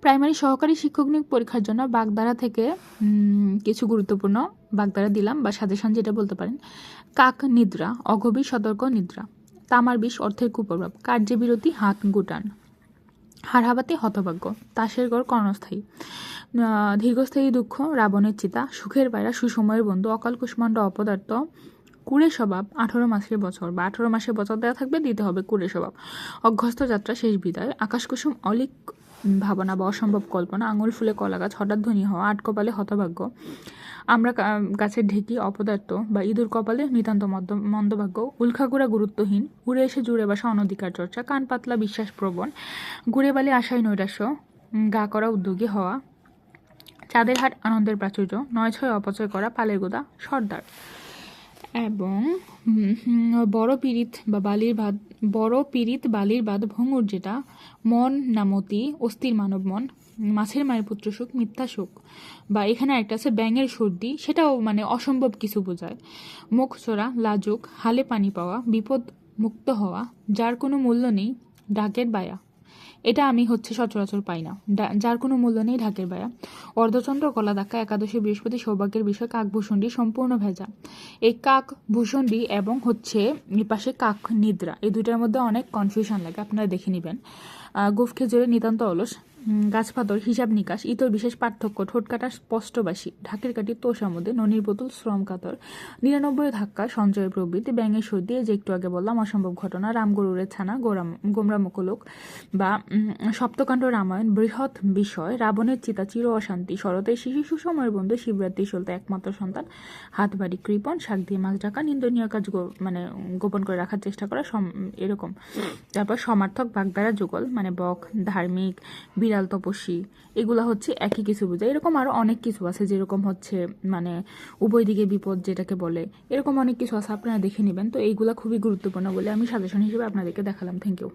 Primary সহকারী শিক্ষক নিয়োগ পরীক্ষার জন্য বাগধারা থেকে কিছু গুরুত্বপূর্ণ বাগধারা দিলাম বা সাজেশন যেটা বলতে পারেন। কাক নিদ্রা, অগভীর সতর্ক নিদ্রা। তামার বিষ, অর্থের কুপ্রভাব। কার্যবিরতি, হাত গুটান। হাড়হাবাতে, হতভাগ্য। তাসের ঘর, কর্ণস্থায়ী। দীর্ঘস্থায়ী দুঃখ, রাবণের চিতা। সুখের পায়রা, সুসময়ের বন্ধু। অকাল কুষ্মাণ্ড, অপদার্থ। কুড়ে স্বভাব, 18 মাসের বছর বা 18 মাসের বছর দেওয়া থাকবে, দিতে হবে কুড়ে স্বভাব। অভ্যস্ত যাত্রা, শেষ বিদায়। আকাশকুসুম, অলিক ভাবনা বা অসম্ভব কল্পনা। আঙুল ফুলে কলা গাছ, হঠাৎ ধনী হওয়া। আট কপালে, হতভাগ্য। আমরা গাছের ঢেকি, অপদার্থ বা ইঁদুর কপালে, নিতান্ত মন্দভাগ্য। উল্কাগুড়া, গুরুত্বহীন। উড়ে এসে জুড়ে বাসা, অনধিকার চর্চা। কান পাতলা, বিশ্বাস প্রবণ। ঘুরে বালি, আশায় নৈরাশ্য। গা করা, উদ্যোগী হওয়া। চাঁদের হাট, আনন্দের প্রাচুর্য। 9-6 অপচয় করা, পালের গোদা, সর্দার। এবং বড় পীড়িত বালির বাদ, ভঙ্গুর যেটা। মন নামতি, অস্থির মানব মন। মাছের মায়ের পুত্র সুখ, মিথ্যা সুখ। বা এখানে একটা আছে ব্যাঙের সর্দি, সেটাও মানে অসম্ভব কিছু বোঝায়। মুখ চোরা, লাজুক। হালে পানি পাওয়া, বিপদ মুক্ত হওয়া। যার কোনো মূল্য নেই, ডাকের বায়া। এটা আমি সচরাচর পাই না। যার কোনো মূল্য নেই, ঢাকের বায়া। অর্ধচন্দ্র, কলা ধাক্কা। একাদশী, বৃহস্পতি, সৌভাগ্যের বিষয়। কাক ভূষণ্ডী, সম্পূর্ণ ভেজা। এই কাক ভূষণ্ডী এবং এই পাশে কাক নিদ্রা, এই দুইটার মধ্যে অনেক কনফিউশন লাগে, আপনারা দেখে নেবেন। গোফ খেজুরে, নিতান্ত অলস। গাছপাতর, হিসাব নিকাশ। ইতর বিশেষ পার্থক্য, ঠোঁট কাটা, স্পষ্টবাসী। ঢাকের কাঠি, তোষামদে। ননির বোতল, শ্রম কাতর। 99 ধাক্কা, সঞ্চয় প্রবৃত্তি। ব্যাঙের সর্দি, যে একটু আগে বললাম, অসম্ভব ঘটনা। রাম গরুরের ছানা, গোমরা মুখলোক। বা সপ্তকাণ্ড রামায়ণ, বৃহৎ বিষয়। রাবণের চিতা, চির অশান্তি। শরতের শিশু, সুসময়ের বন্ধু। শিবরাত্রি চলতে একমাত্র সন্তান। হাত বাড়ি, কৃপণ। শাক দিয়ে মাছ ঢাকা। নিন্দনীয় কাজ গোপন করে রাখার চেষ্টা করা, এরকম। তারপর সমার্থক, বাগধারা যুগল, মানে বক, ধার্মিক, বিড়াল, তপস্বী। এগুলো একই কিছু বোঝায়। এরকম আরো অনেক কিছু আছে, যেরকম মানে উভয় দিকে বিপদ যেটাকে বলে, এরকম অনেক কিছু আছে, আপনারা দেখে নেবেন। তো এইগুলা খুবই গুরুত্বপূর্ণ বলে আমি সাজেশন হিসেবে আপনাদেরকে দেখালাম। Thank you.